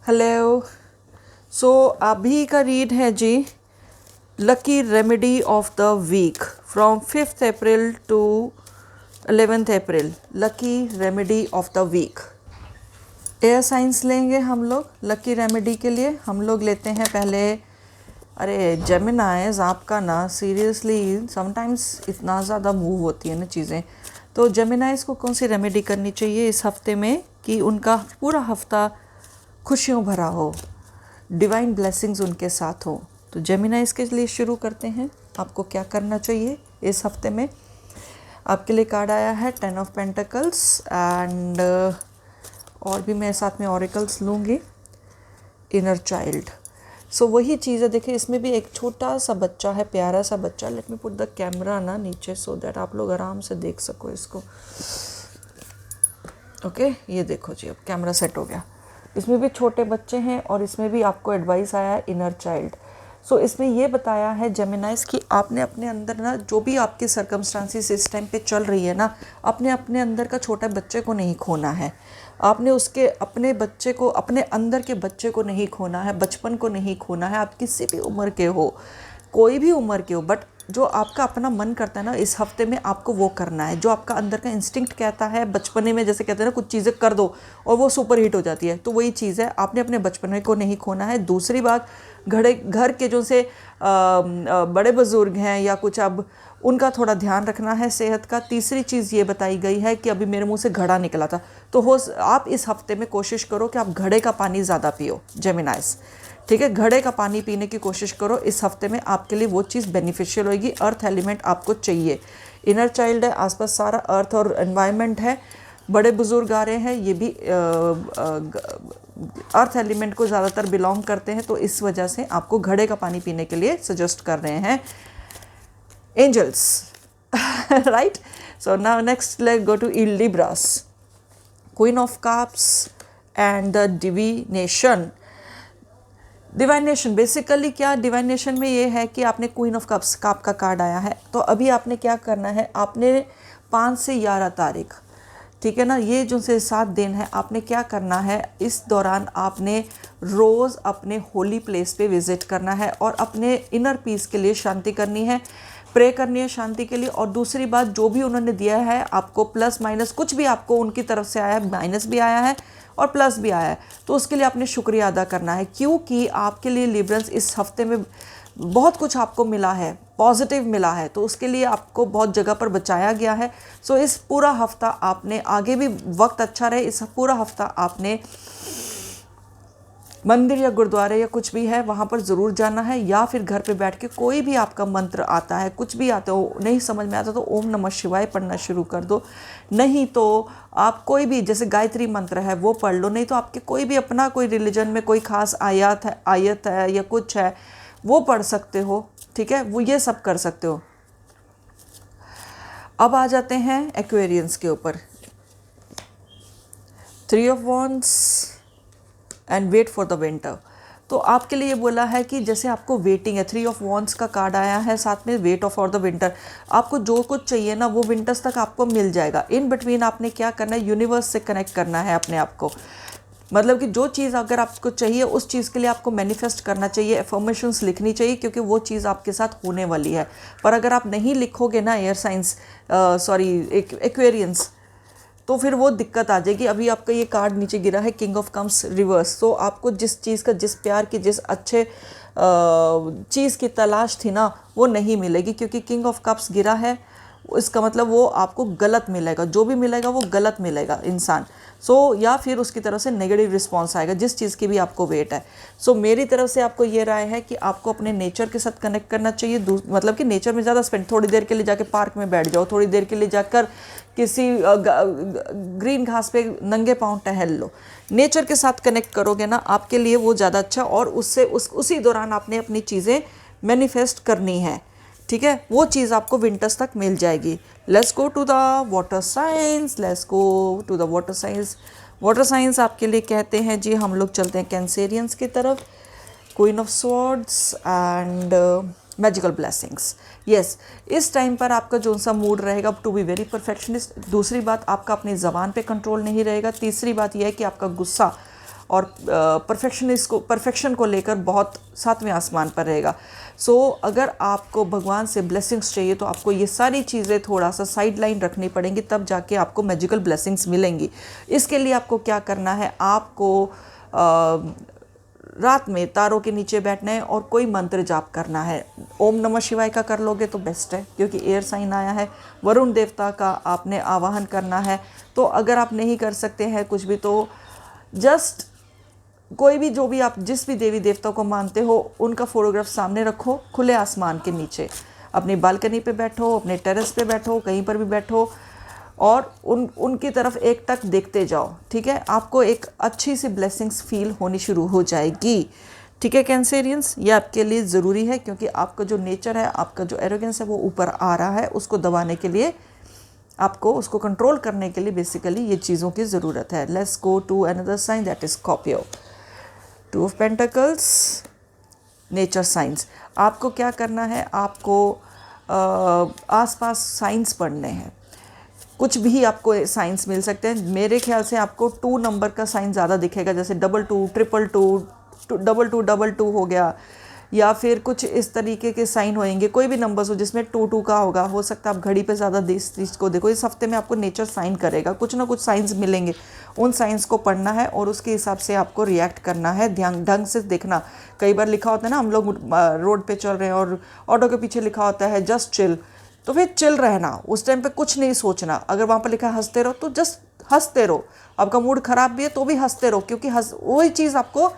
Hello. सो अभी का read है जी, lucky remedy of the week from 5th April to 11th April. Lucky remedy of the week. Air science लेंगे हम लोग। लकी रेमेडी के लिए हम लोग लेते हैं पहले। अरे जेमिनाइज आपका ना सीरियसली समटाइम्स इतना ज़्यादा मूव होती है ना चीज़ें। तो जेमिनाइज को कौन सी रेमेडी करनी चाहिए इस हफ्ते में कि उनका पूरा हफ्ता खुशियों भरा हो, डिवाइन ब्लेसिंग्स उनके साथ हो। तो जेमिनाइज के लिए शुरू करते हैं। आपको क्या करना चाहिए इस हफ्ते में? आपके लिए कार्ड आया है 10 ऑफ पेंटिकल्स एंड और भी मैं साथ में ऑरिकल्स लूँगी। Inner child. सो वही चीज़ है, देखिए इसमें भी एक छोटा सा बच्चा है, प्यारा सा बच्चा। Let me put the camera ना नीचे सो दैट आप लोग आराम से देख सको इसको। ओके ये देखो जी, अब कैमरा सेट हो गया। इसमें भी छोटे बच्चे हैं और इसमें भी आपको एडवाइस आया है इनर चाइल्ड। सो इसमें ये बताया है जेमिनाइज कि आपने अपने अंदर ना जो भी आपकी सर्कमस्टांसिस इस टाइम पे चल रही है ना, अपने अंदर का छोटे बच्चे को नहीं खोना है। आपने उसके अपने बच्चे को, अपने अंदर के बच्चे को नहीं खोना है, बचपन को नहीं खोना है। आप किसी भी उम्र के हो, कोई भी उम्र के हो, बट जो आपका अपना मन करता है ना इस हफ्ते में आपको वो करना है। जो आपका अंदर का इंस्टिंक्ट कहता है, बचपने में जैसे कहते हैं ना कुछ चीज़ें कर दो और वो सुपर हिट हो जाती है, तो वही चीज़ है। आपने अपने बचपने को नहीं खोना है। दूसरी बात, घर के जो से बड़े बुजुर्ग हैं या कुछ, अब उनका थोड़ा ध्यान रखना है सेहत का। तीसरी चीज़ ये बताई गई है कि अभी मेरे मुंह से घड़ा निकला था, तो आप इस हफ्ते में कोशिश करो कि आप घड़े का पानी ज़्यादा पियो जेमिनाइज। ठीक है, घड़े का पानी पीने की कोशिश करो इस हफ्ते में, आपके लिए वो चीज़ बेनिफिशियल होगी। अर्थ एलिमेंट आपको चाहिए। इनर चाइल्ड है, आसपास सारा अर्थ और एनवायरनमेंट है। बड़े बुजुर्ग आ रहे हैं, ये भी अर्थ एलिमेंट को ज़्यादातर बिलोंग करते हैं, तो इस वजह से आपको घड़े का पानी पीने के लिए सजेस्ट कर रहे हैं angels. Right. So now next let's go to Libras. Queen of cups and the divination. Divination basically क्या, डिवाइनेशन में ये है कि आपने क्वीन ऑफ कप्स का आपका कार्ड आया है, तो अभी आपने क्या करना है, आपने 5 से 11 तारीख, ठीक है ना, ये जो से 7 दिन है, आपने क्या करना है इस दौरान आपने रोज़ अपने होली प्लेस पे विज़िट करना है और अपने इनर पीस के लिए शांति करनी है, प्रे करनी है शांति के लिए। और दूसरी बात, जो भी उन्होंने दिया है आपको, प्लस माइनस कुछ भी आपको उनकी तरफ से आया है, माइनस भी आया है और प्लस भी आया है, तो उसके लिए आपने शुक्रिया अदा करना है। क्योंकि आपके लिए लिब्रल्स इस हफ्ते में बहुत कुछ आपको मिला है, पॉजिटिव मिला है, तो उसके लिए आपको बहुत जगह पर बचाया गया है। सो इस पूरा हफ्ता आपने, आगे भी वक्त अच्छा रहे, इस पूरा हफ्ता आपने मंदिर या गुरुद्वारे या कुछ भी है वहाँ पर ज़रूर जाना है, या फिर घर पे बैठ के कोई भी आपका मंत्र आता है, कुछ भी आता हो, नहीं समझ में आता तो ओम नमः शिवाय पढ़ना शुरू कर दो। नहीं तो आप कोई भी जैसे गायत्री मंत्र है वो पढ़ लो। नहीं तो आपके कोई भी अपना कोई रिलीजन में कोई ख़ास आयत है या कुछ है वो पढ़ सकते हो। ठीक है, वो ये सब कर सकते हो। अब आ जाते हैं एक्वेरियंस के ऊपर। 3 of wands and wait for the winter. तो आपके लिए ये बोला है कि जैसे आपको वेटिंग है, 3 ऑफ वॉन्ड्स का कार्ड आया है, साथ में वेट फॉर द विंटर। आपको जो कुछ चाहिए ना वो विंटर्स तक आपको मिल जाएगा। इन बिटवीन आपने क्या करना है, यूनिवर्स से कनेक्ट करना है अपने आप को। मतलब कि जो चीज़ अगर आपको चाहिए उस चीज़ के लिए आपको मैनिफेस्ट करना चाहिए, एफर्मेशंस लिखनी चाहिए, क्योंकि वो चीज़ आपके साथ होने वाली है। पर अगर आप नहीं लिखोगे ना एयर साइंस, एक्वेरियंस, तो फिर वो दिक्कत आ जाएगी। अभी आपका ये कार्ड नीचे गिरा है किंग ऑफ कम्स रिवर्स। तो आपको जिस चीज़ का, जिस प्यार की, जिस अच्छे चीज़ की तलाश थी ना वो नहीं मिलेगी, क्योंकि किंग ऑफ कप्स गिरा है। इसका मतलब वो आपको गलत मिलेगा, जो भी मिलेगा वो गलत मिलेगा इंसान। या फिर उसकी तरफ से नेगेटिव रिस्पॉन्स आएगा जिस चीज़ की भी आपको वेट है। मेरी तरफ से आपको ये राय है कि आपको अपने नेचर के साथ कनेक्ट करना चाहिए। मतलब कि नेचर में ज़्यादा स्पेंड, थोड़ी देर के लिए जाके पार्क में बैठ जाओ, थोड़ी देर के लिए जाकर किसी ग्रीन घास पे नंगे पाँव टहल लो। नेचर के साथ कनेक्ट करोगे ना आपके लिए वो ज़्यादा अच्छा, और उससे उसी दौरान आपने अपनी चीज़ें मैनिफेस्ट करनी है। ठीक है, वो चीज़ आपको विंटर्स तक मिल जाएगी। Let's go to the water signs. Water signs आपके लिए कहते हैं जी, हम लोग चलते हैं कैंसेरियंस की तरफ। Queen of swords and magical blessings. Yes, इस टाइम पर आपका जो सा मूड रहेगा टू बी वेरी परफेक्शनिस्ट। दूसरी बात, आपका अपनी ज़बान पे कंट्रोल नहीं रहेगा। तीसरी बात यह है कि आपका गुस्सा और परफेक्शन को लेकर बहुत सातवें आसमान पर रहेगा। सो अगर आपको भगवान से ब्लेसिंग्स चाहिए तो आपको ये सारी चीज़ें थोड़ा सा साइड लाइन रखनी पड़ेंगी, तब जाके आपको मैजिकल ब्लेसिंग्स मिलेंगी। इसके लिए आपको क्या करना है, आपको रात में तारों के नीचे बैठना है और कोई मंत्र जाप करना है। ओम नमः शिवाय का कर लोगे तो बेस्ट है, क्योंकि एयर साइन आया है। वरुण देवता का आपने आवाहन करना है। तो अगर आप नहीं कर सकते हैं कुछ भी, तो जस्ट कोई भी, जो भी आप जिस भी देवी देवता को मानते हो, उनका फोटोग्राफ सामने रखो, खुले आसमान के नीचे, अपनी बालकनी पे बैठो, अपने टेरेस पे बैठो, कहीं पर भी बैठो, और उनकी तरफ एक टक देखते जाओ। ठीक है, आपको एक अच्छी सी ब्लेसिंग्स फील होनी शुरू हो जाएगी। ठीक है कैंसेरियंस, ये आपके लिए ज़रूरी है, क्योंकि आपका जो नेचर है, आपका जो एरोगेंस है, वो ऊपर आ रहा है। उसको दबाने के लिए, आपको उसको कंट्रोल करने के लिए बेसिकली ये चीज़ों की ज़रूरत है। Let's go to another sign, that is Scorpio. 2 of pentacles, nature science. आपको क्या करना है, आपको आसपास साइंस पढ़ने हैं। कुछ भी आपको साइंस मिल सकते हैं। मेरे ख्याल से आपको 2 नंबर का साइन ज़्यादा दिखेगा, जैसे 22, 222, 2222 हो गया, या फिर कुछ इस तरीके के साइन होंगे। कोई भी नंबर्स हो जिसमें 2 का होगा, हो सकता है आप घड़ी पे ज़्यादा चीज़ को देखो। इस हफ्ते में आपको नेचर साइन करेगा, कुछ ना कुछ साइंस मिलेंगे। उन साइंस को पढ़ना है और उसके हिसाब से आपको रिएक्ट करना है। ध्यान ढंग से देखना। कई बार लिखा होता है ना, हम लोग रोड पे चल रहे हैं और ऑटो के पीछे लिखा होता है जस्ट चिल, तो फिर चिल रहना, उस टाइम पे कुछ नहीं सोचना। अगर वहाँ पर लिखा है हंसते रहो, तो जस्ट हंसते रहो। आपका मूड खराब भी है तो भी हंसते रहो, क्योंकि वही चीज़ आपको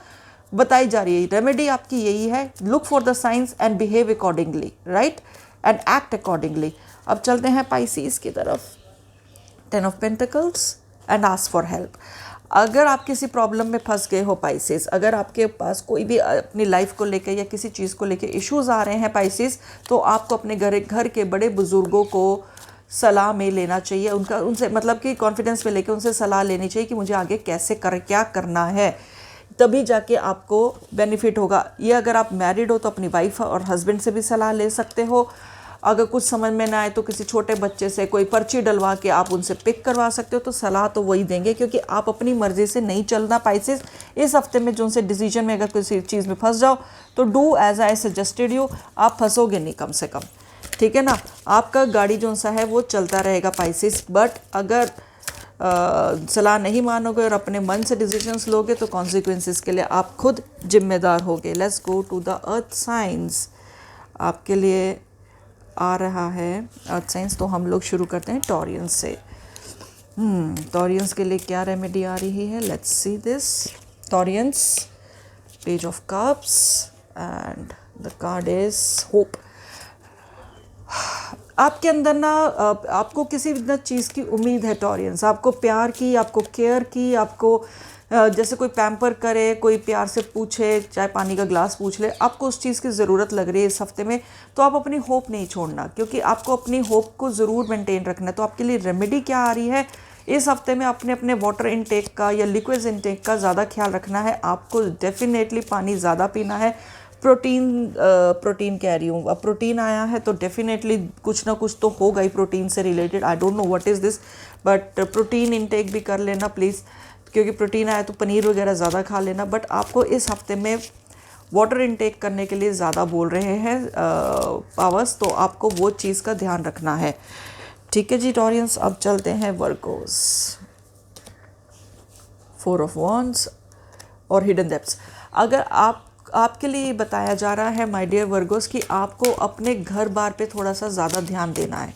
बताई जा रही है। रेमेडी आपकी यही है, look for the science and behave accordingly, right, and act accordingly. अब चलते हैं पाइसीज की तरफ। 10 of pentacles and ask for help. अगर आप किसी प्रॉब्लम में फंस गए हो पाइसेस, अगर आपके पास कोई भी अपनी लाइफ को लेकर या किसी चीज़ को लेकर इश्यूज आ रहे हैं पाइसेस, तो आपको अपने घर के बड़े बुजुर्गों को सलाह में लेना चाहिए। उनसे मतलब कि कॉन्फिडेंस में लेकर उनसे सलाह लेनी चाहिए कि मुझे आगे क्या करना है, तभी जाके आपको बेनिफिट होगा। ये अगर आप मैरिड हो तो अपनी वाइफ और हस्बैंड से भी सलाह ले सकते हो। अगर कुछ समझ में ना आए तो किसी छोटे बच्चे से कोई पर्ची डलवा के आप उनसे पिक करवा सकते हो। तो सलाह तो वही देंगे, क्योंकि आप अपनी मर्जी से नहीं चलना पाइसेस। इस हफ्ते में जो उनसे डिसीजन में अगर किसी चीज़ में फंस जाओ तो do as I suggested you, आप फंसोगे नहीं कम से कम। ठीक है ना, आपका गाड़ी जो सा है वो चलता रहेगा पाइसेस। बट अगर सलाह नहीं मानोगे और अपने मन से डिसीजंस लोगे तो कॉन्सिक्वेंसेस के लिए आप खुद जिम्मेदार होगे। Let's go to the earth signs. आपके लिए आ रहा है अर्थ साइंस, तो हम लोग शुरू करते हैं टॉरियंस से। टॉरियंस के लिए क्या रेमेडी आ रही है, let's see this. Taureans, page of cups and the card is hope. आपके अंदर ना आपको किसी भी चीज़ की उम्मीद है टॉरियंस, आपको प्यार की, आपको केयर की, आपको जैसे कोई पैम्पर करे, कोई प्यार से पूछे, चाहे पानी का ग्लास पूछ ले, आपको उस चीज़ की ज़रूरत लग रही है इस हफ्ते में, तो आप अपनी होप नहीं छोड़ना, क्योंकि आपको अपनी होप को ज़रूर मेंटेन रखना है। तो आपके लिए रेमेडी क्या आ रही है इस हफ्ते में, अपने वाटर इनटेक का या लिक्विड इनटेक का ज़्यादा ख्याल रखना है। आपको डेफिनेटली पानी ज़्यादा पीना है। प्रोटीन कह रही हूँ, अब प्रोटीन आया है तो डेफिनेटली कुछ ना कुछ तो होगा ही प्रोटीन से related. I don't know what is this, but protein intake भी कर लेना प्लीज़, क्योंकि प्रोटीन आया तो पनीर वगैरह ज़्यादा खा लेना। बट आपको इस हफ्ते में वाटर इनटेक करने के लिए ज़्यादा बोल रहे हैं पावर्स, तो आपको वो चीज़ का ध्यान रखना है। ठीक है जी टॉरियंस, अब चलते हैं वर्गोस। 4 ऑफ वॉन्ड्स और हिडन डेप्थ्स। अगर आपके लिए बताया जा रहा है माय डियर वर्गोस कि आपको अपने घर बार पे थोड़ा सा ज़्यादा ध्यान देना है।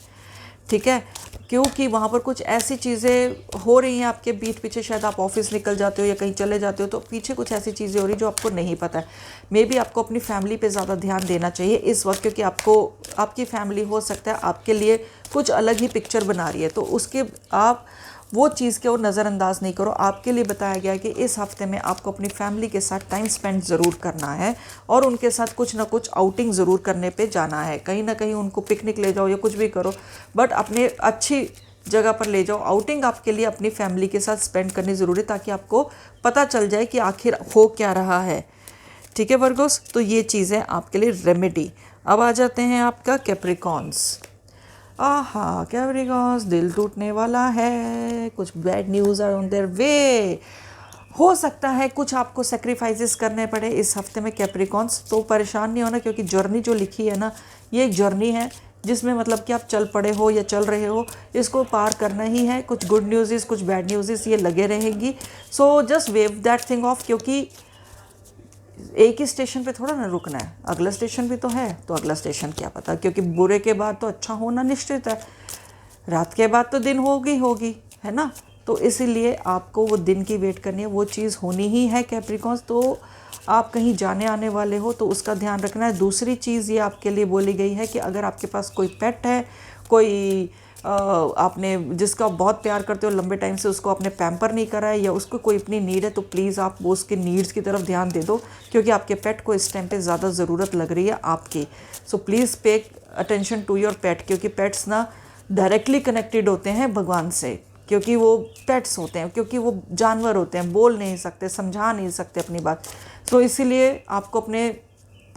ठीक है, क्योंकि वहाँ पर कुछ ऐसी चीज़ें हो रही हैं आपके बीच पीछे, शायद आप ऑफिस निकल जाते हो या कहीं चले जाते हो तो पीछे कुछ ऐसी चीज़ें हो रही जो आपको नहीं पता है। मे बी आपको अपनी फैमिली पे ज़्यादा ध्यान देना चाहिए इस वक्त, क्योंकि आपकी फैमिली हो सकता है आपके लिए कुछ अलग ही पिक्चर बना रही है, तो उसके आप वो चीज़ को नज़रअंदाज नहीं करो। आपके लिए बताया गया है कि इस हफ्ते में आपको अपनी फैमिली के साथ टाइम स्पेंड ज़रूर करना है और उनके साथ कुछ ना कुछ आउटिंग ज़रूर करने पे जाना है। कहीं ना कहीं उनको पिकनिक ले जाओ या कुछ भी करो, बट अपने अच्छी जगह पर ले जाओ। आउटिंग आपके लिए अपनी फैमिली के साथ स्पेंड करनी ज़रूरी है, ताकि आपको पता चल जाए कि आखिर हो क्या रहा है। ठीक है वर्गोस, तो ये चीज़ें आपके लिए रेमेडी। अब आ जाते हैं आपका कैप्रिकॉन्स। आहा कैप्रिकॉन्स, दिल टूटने वाला है, कुछ bad news are on their way. हो सकता है कुछ आपको सेक्रीफाइसेस करने पड़े इस हफ्ते में कैप्रिकॉन्स, तो परेशान नहीं होना, क्योंकि जर्नी जो लिखी है ना, ये एक जर्नी है जिसमें मतलब कि आप चल पड़े हो या चल रहे हो, इसको पार करना ही है। कुछ गुड न्यूज़, कुछ बैड न्यूज़ ये लगे रहेंगी। So just wave that thing of, क्योंकि एक ही स्टेशन पे थोड़ा ना रुकना है, अगला स्टेशन भी तो है, तो अगला स्टेशन क्या पता, क्योंकि बुरे के बाद तो अच्छा होना निश्चित है, रात के बाद तो दिन होगी, है ना। तो इसीलिए आपको वो दिन की वेट करनी है, वो चीज़ होनी ही है कैप्रिकॉन्स। तो आप कहीं जाने आने वाले हो तो उसका ध्यान रखना है। दूसरी चीज़ ये आपके लिए बोली गई है कि अगर आपके पास कोई पेट है, कोई आपने जिसका आप बहुत प्यार करते हो लंबे टाइम से, उसको आपने पैम्पर नहीं करा है या उसको कोई अपनी नीड है, तो प्लीज़ आप वो उसके नीड्स की तरफ ध्यान दे दो, क्योंकि आपके पेट को इस टाइम पे ज़्यादा ज़रूरत लग रही है आपकी। So please pay attention to your pet, क्योंकि पेट्स ना डायरेक्टली कनेक्टेड होते हैं भगवान से, क्योंकि वो पेट्स होते हैं, क्योंकि वो जानवर होते हैं, बोल नहीं सकते, समझा नहीं सकते अपनी बात। तो इसीलिए आपको अपने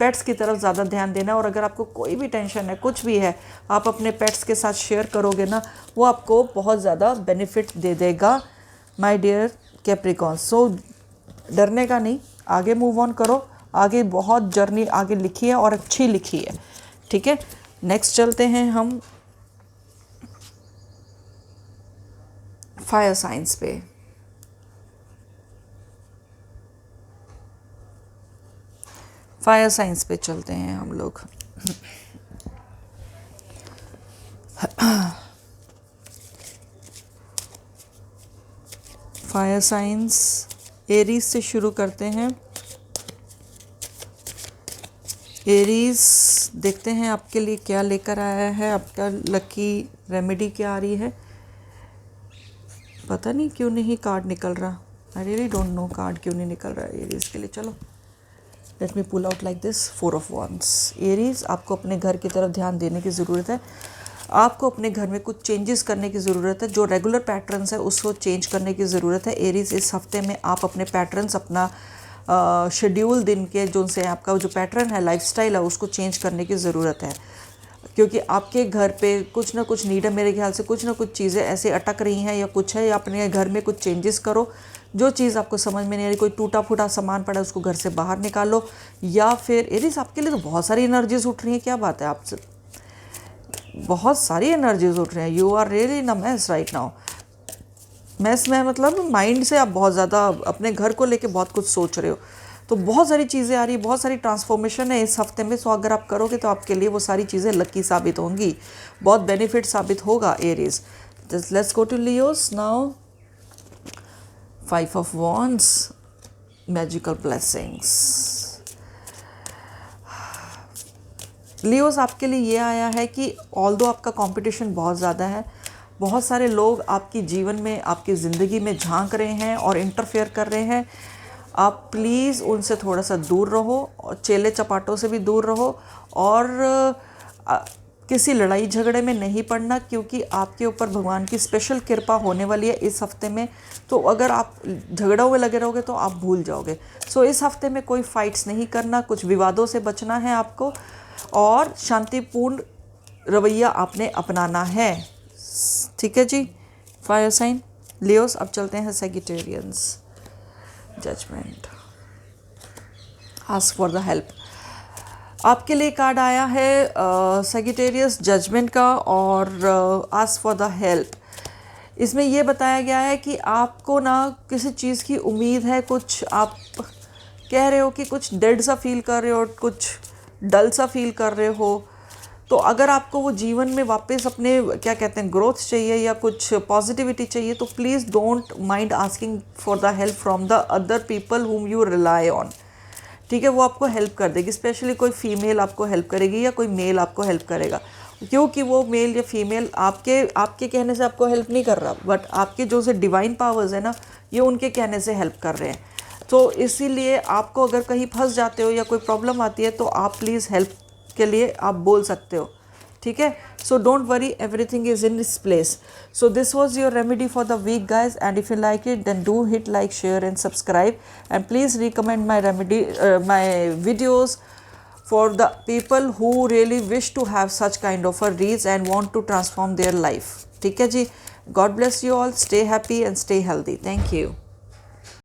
पेट्स की तरफ ज़्यादा ध्यान देना है। और अगर आपको कोई भी टेंशन है, कुछ भी है, आप अपने पेट्स के साथ शेयर करोगे ना, वो आपको बहुत ज़्यादा बेनिफिट दे देगा माय डियर कैप्रिकॉन। सो डरने का नहीं, आगे मूव ऑन करो, आगे बहुत जर्नी आगे लिखी है और अच्छी लिखी है, ठीक है। नेक्स्ट चलते हैं हम फायर साइंस पे। फायर साइंस पे चलते हैं हम लोग। फायर साइंस एरीज से शुरू करते हैं। एरीज देखते हैं आपके लिए क्या लेकर आया है, आपका लकी रेमेडी क्या आ रही है। पता नहीं क्यों नहीं कार्ड निकल रहा, I really don't know card क्यों नहीं निकल रहा है एरीज के लिए। चलो let me pull out like this, 4 of wands। Aries, आपको अपने घर की तरफ ध्यान देने की ज़रूरत है। आपको अपने घर में कुछ चेंजेस करने की ज़रूरत है, जो रेगुलर पैटर्न्स है उसको चेंज करने की ज़रूरत है। एरीज, इस हफ्ते में आप अपने पैटर्न्स, अपना शेड्यूल दिन के जो से आपका जो पैटर्न है, लाइफस्टाइल है, उसको चेंज करने की ज़रूरत है, क्योंकि आपके घर पे कुछ ना कुछ नीड है। मेरे ख्याल से कुछ ना कुछ चीज़ें ऐसे अटक रही हैं या कुछ है, या अपने घर में कुछ चेंजेस करो। जो चीज़ आपको समझ में नहीं आ रही, कोई टूटा फूटा सामान पड़ा है उसको घर से बाहर निकालो। या फिर एरीज, आपके लिए तो बहुत सारी एनर्जीज उठ रही हैं, क्या बात है, आपसे बहुत सारी एनर्जीज उठ रही हैं। You are really in a mess right now. Mess में मतलब माइंड से आप बहुत ज़्यादा अपने घर को लेके बहुत कुछ सोच रहे हो, तो बहुत सारी चीज़ें आ रही, बहुत सारी ट्रांसफॉर्मेशन है इस हफ्ते में। सो अगर आप करोगे तो आपके लिए वो सारी चीज़ें लकी साबित होंगी, बहुत बेनिफिट साबित होगा Aries. Let's go to Leos now. 5 of wands, magical blessings. Leos, आपके लिए ये आया है कि ऑल्दो आपका कंपटीशन बहुत ज़्यादा है, बहुत सारे लोग आपकी जीवन में, आपकी ज़िंदगी में झांक रहे हैं और इंटरफेयर कर रहे हैं। आप प्लीज़ उनसे थोड़ा सा दूर रहो, और चेले चपाटों से भी दूर रहो, और किसी लड़ाई झगड़े में नहीं पड़ना, क्योंकि आपके ऊपर भगवान की स्पेशल कृपा होने वाली है इस हफ्ते में। तो अगर आप झगड़ों में लगे रहोगे तो आप भूल जाओगे। सो इस हफ्ते में कोई फाइट्स नहीं करना, कुछ विवादों से बचना है आपको, और शांतिपूर्ण रवैया आपने अपनाना है, ठीक है जी। Fire sign Leos. अब चलते हैं Sagittarians. Judgement, ask for the help. आपके लिए कार्ड आया है सैजिटेरियस जजमेंट का, और आस्क फॉर द हेल्प। इसमें यह बताया गया है कि आपको ना किसी चीज़ की उम्मीद है, कुछ आप कह रहे हो कि कुछ डेड सा फील कर रहे हो, कुछ डल सा फील कर रहे हो। तो अगर आपको वो जीवन में वापस अपने क्या कहते हैं ग्रोथ चाहिए या कुछ पॉजिटिविटी चाहिए, तो please don't mind asking for the help from the other people whom you rely on, ठीक है। वो आपको हेल्प कर देगी, स्पेशली कोई फीमेल आपको हेल्प करेगी या कोई मेल आपको हेल्प करेगा, क्योंकि वो मेल या फीमेल आपके कहने से आपको हेल्प नहीं कर रहा, बट आपके जो से डिवाइन पावर्स है ना, ये उनके कहने से हेल्प कर रहे हैं। तो इसीलिए आपको अगर कहीं फंस जाते हो या कोई प्रॉब्लम आती है, तो आप प्लीज़ हेल्प के लिए आप बोल सकते हो, ठीक है। So don't worry, everything is in this place. So this was your remedy for the week guys, and if you like it then do hit like, share and subscribe, and please recommend my remedy my videos for the people who really wish to have such kind of a reach and want to transform their life, ठीक है जी। God bless you all, stay happy and stay healthy, thank you।